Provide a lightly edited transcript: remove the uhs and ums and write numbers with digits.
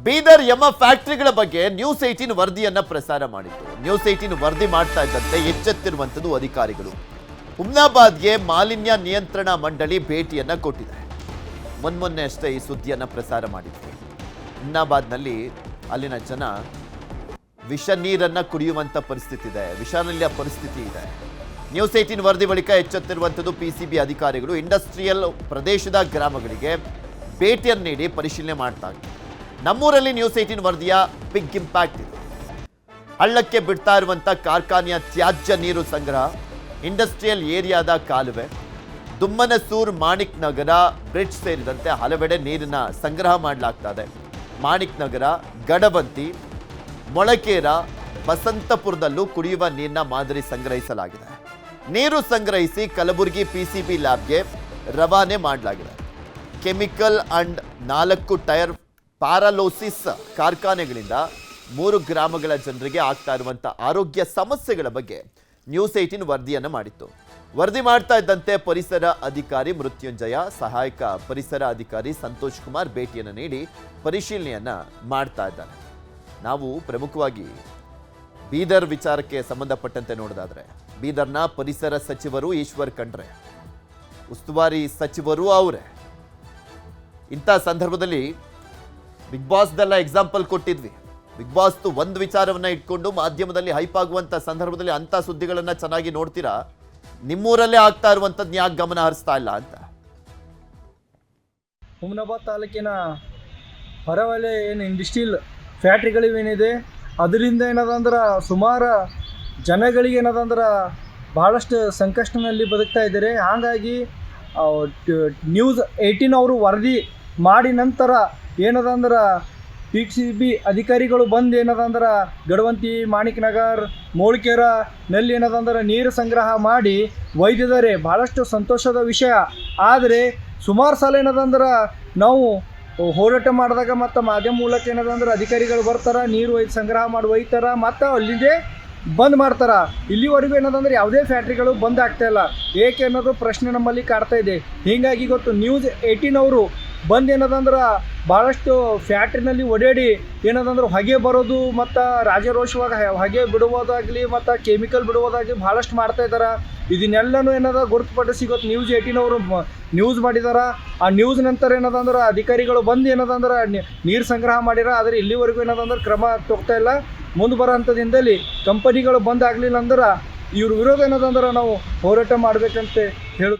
ಬೀದರ್ ಯಮ ಫ್ಯಾಕ್ಟರಿಗಳ ಬಗ್ಗೆ ನ್ಯೂಸ್ 18 ವರದಿಯನ್ನ ಪ್ರಸಾರ ಮಾಡಿತ್ತು. ನ್ಯೂಸ್ 18 ವರದಿ ಮಾಡ್ತಾ ಇದ್ದಂತೆ ಎಚ್ಚೆತ್ತಿರುವಂತದ್ದು ಅಧಿಕಾರಿಗಳು. ಹುಮ್ನಾಬಾದ್ಗೆ ಮಾಲಿನ್ಯ ನಿಯಂತ್ರಣ ಮಂಡಳಿ ಭೇಟಿಯನ್ನ ಕೊಟ್ಟಿದೆ. ಮೊನ್ನೆ ಅಷ್ಟೇ ಈ ಸುದ್ದಿಯನ್ನ ಪ್ರಸಾರ ಮಾಡಿದ್ರು. ಹುಮ್ನಾಬಾದ್ನಲ್ಲಿ ಅಲ್ಲಿನ ಜನ ವಿಷ ನೀರನ್ನ ಕುಡಿಯುವಂತ ಪರಿಸ್ಥಿತಿ ಇದೆ, ವಿಷಾನಿಲ ಪರಿಸ್ಥಿತಿ ಇದೆ. ನ್ಯೂಸ್ 18 ವರದಿ ಬಳಿಕ ಎಚ್ಚೆತ್ತಿರುವಂತದ್ದು ಪಿಸಿಬಿ ಅಧಿಕಾರಿಗಳು ಇಂಡಸ್ಟ್ರಿಯಲ್ ಪ್ರದೇಶದ ಗ್ರಾಮಗಳಿಗೆ ಭೇಟಿಯನ್ನು ನೀಡಿ ಪರಿಶೀಲನೆ ಮಾಡ್ತಾ ಇದ್ದಾರೆ. ನಮ್ಮೂರಲ್ಲಿ ನ್ಯೂಸ್ 18 ವರದಿಯ ಬಿಗ್ ಇಂಪ್ಯಾಕ್ಟ್ ಇದೆ. ಹಳ್ಳಕ್ಕೆ ಬಿಡ್ತಾ ಇರುವಂಥ ಕಾರ್ಖಾನೆಯ ತ್ಯಾಜ್ಯ ನೀರು ಸಂಗ್ರಹ, ಇಂಡಸ್ಟ್ರಿಯಲ್ ಏರಿಯಾದ ಕಾಲುವೆ, ದುಮ್ಮನಸೂರ್, ಮಾಣಿಕ್ ನಗರ, ಬ್ರಿಡ್ಜ್ ಸೇರಿದಂತೆ ಹಲವೆಡೆ ನೀರನ್ನ ಸಂಗ್ರಹ ಮಾಡಲಾಗ್ತಾ ಇದೆ. ಮಾಣಿಕ್ ನಗರ, ಗಡಬಂತಿ, ಮೊಳಕೇರ, ಬಸಂತಪುರದಲ್ಲೂ ಕುಡಿಯುವ ನೀರಿನ ಮಾದರಿ ಸಂಗ್ರಹಿಸಲಾಗಿದೆ. ನೀರು ಸಂಗ್ರಹಿಸಿ ಕಲಬುರಗಿ ಪಿಸಿಬಿ ಲ್ಯಾಬ್ಗೆ ರವಾನೆ ಮಾಡಲಾಗಿದೆ. ಕೆಮಿಕಲ್ ಅಂಡ್ 4 ಟೈರ್ ಪ್ಯಾರಾಲೋಸಿಸ್ ಕಾರ್ಖಾನೆಗಳಿಂದ 3 ಗ್ರಾಮಗಳ ಜನರಿಗೆ ಆಗ್ತಾ ಇರುವಂಥ ಆರೋಗ್ಯ ಸಮಸ್ಯೆಗಳ ಬಗ್ಗೆ ನ್ಯೂಸ್ 18 ವರದಿಯನ್ನು ಮಾಡಿತ್ತು. ವರದಿ ಮಾಡ್ತಾ ಇದ್ದಂತೆ ಪರಿಸರ ಅಧಿಕಾರಿ ಮೃತ್ಯುಂಜಯ, ಸಹಾಯಕ ಪರಿಸರ ಅಧಿಕಾರಿ ಸಂತೋಷ್ ಕುಮಾರ್ ಭೇಟಿಯನ್ನು ನೀಡಿ ಪರಿಶೀಲನೆಯನ್ನ ಮಾಡ್ತಾ ಇದ್ದಾರೆ. ನಾವು ಪ್ರಮುಖವಾಗಿ ಬೀದರ್ ವಿಚಾರಕ್ಕೆ ಸಂಬಂಧಪಟ್ಟಂತೆ ನೋಡೋದಾದ್ರೆ, ಬೀದರ್ನ ಪರಿಸರ ಸಚಿವರು ಈಶ್ವರ್ ಖಂಡ್ರೆ, ಉಸ್ತುವಾರಿ ಸಚಿವರು ಅವರೇ. ಇಂಥ ಸಂದರ್ಭದಲ್ಲಿ ಬಿಗ್ ಬಾಸ್ದೆಲ್ಲ ಎಕ್ಸಾಂಪಲ್ ಕೊಟ್ಟಿದ್ವಿ. ಬಿಗ್ ಬಾಸ್ ಒಂದು ವಿಚಾರವನ್ನ ಇಟ್ಕೊಂಡು ಮಾಧ್ಯಮದಲ್ಲಿ ಹೈಪ್ ಆಗುವಂಥ ಸಂದರ್ಭದಲ್ಲಿ ಅಂಥ ಸುದ್ದಿಗಳನ್ನು ಚೆನ್ನಾಗಿ ನೋಡ್ತೀರಾ, ನಿಮ್ಮೂರಲ್ಲೇ ಆಗ್ತಾ ಇರುವಂಥದ್ದು ಯಾಕೆ ಗಮನ ಹರಿಸ್ತಾ ಇಲ್ಲ ಅಂತ. ಹುಮ್ನಾಬಾದ್ ತಾಲೂಕಿನ ಹೊರವಲಯ ಏನು ಇಂಡಸ್ಟ್ರಿಯಲ್ ಫ್ಯಾಕ್ಟ್ರಿಗಳಿವೇನಿದೆ ಅದರಿಂದ ಏನದಂದ್ರೆ ಸುಮಾರು ಜನಗಳಿಗೆ ಏನದಂದ್ರೆ ಭಾಳಷ್ಟು ಸಂಕಷ್ಟನಲ್ಲಿ ಬದುಕ್ತಾ ಇದ್ದಾರೆ. ಹಾಗಾಗಿ ನ್ಯೂಸ್ 18 ಅವರು ವರದಿ ಮಾಡಿ ನಂತರ ಏನದಂದ್ರೆ PCB ಅಧಿಕಾರಿಗಳು ಬಂದು ಏನದಂದ್ರೆ ಗಡವಂತಿ, ಮಾಣಿಕ್ ನಗರ್, ಮೋಳ್ಕೆರ ನಲ್ಲಿ ಏನದಂದ್ರೆ ನೀರು ಸಂಗ್ರಹ ಮಾಡಿ ಒಯ್ದಿದ್ದಾರೆ. ಭಾಳಷ್ಟು ಸಂತೋಷದ ವಿಷಯ. ಆದರೆ ಸುಮಾರು ಸಲ ಏನದಂದ್ರೆ ನಾವು ಹೋರಾಟ ಮಾಡಿದಾಗ ಮತ್ತು ಮಾಧ್ಯಮ ಮೂಲಕ ಏನದಂದ್ರೆ ಅಧಿಕಾರಿಗಳು ಬರ್ತಾರೆ, ನೀರು ಸಂಗ್ರಹ ಮಾಡಿ ಒಯ್ತಾರೆ, ಮತ್ತು ಅಲ್ಲಿದೆ ಬಂದ್ ಮಾಡ್ತಾರೆ. ಇಲ್ಲಿವರೆಗೂ ಏನದಂದ್ರೆ ಯಾವುದೇ ಫ್ಯಾಕ್ಟ್ರಿಗಳು ಬಂದ್ ಆಗ್ತಾಯಿಲ್ಲ. ಏಕೆ ಅನ್ನೋದು ಪ್ರಶ್ನೆ ನಮ್ಮಲ್ಲಿ ಕಾಡ್ತಾ ಇದೆ. ಹೀಗಾಗಿ ಇವತ್ತು ನ್ಯೂಸ್ 18 ಅವರು ಬಂದು ಏನದಂದ್ರೆ ಭಾಳಷ್ಟು ಫ್ಯಾಕ್ಟ್ರಿನಲ್ಲಿ ಓಡಾಡಿ ಏನದಂದ್ರೆ ಹೊಗೆ ಬರೋದು ಮತ್ತು ರಾಜರೋಷವಾಗಿ ಹೊಗೆ ಬಿಡುವುದಾಗಲಿ ಮತ್ತು ಕೆಮಿಕಲ್ ಬಿಡುವುದಾಗಲಿ ಭಾಳಷ್ಟು ಮಾಡ್ತಾ ಇದ್ದಾರೆ. ಇದನ್ನೆಲ್ಲನೂ ಏನದ ಗುರುತುಪಡಿಸಿ ಇವತ್ತು ನ್ಯೂಸ್ 18 ಅವರು ನ್ಯೂಸ್ ಮಾಡಿದಾರೆ. ಆ ನ್ಯೂಸ್ ನಂತರ ಏನದಂದ್ರೆ ಅಧಿಕಾರಿಗಳು ಬಂದು ಏನದಂದ್ರೆ ನೀರು ಸಂಗ್ರಹ ಮಾಡಿರ. ಆದರೆ ಇಲ್ಲಿವರೆಗೂ ಏನದಂದ್ರೆ ಕ್ರಮ ತಗೋತಾ ಇಲ್ಲ. ಮುಂದೆ ಬರೋ ಅಂಥದ್ದಿಂದಲೇ ಕಂಪನಿಗಳು ಬಂದ್ ಆಗಲಿಲ್ಲ ಅಂದ್ರೆ ಇವ್ರ ವಿರೋಧ ಏನದಂದ್ರೆ ನಾವು ಹೋರಾಟ ಮಾಡಬೇಕಂತ ಹೇಳು.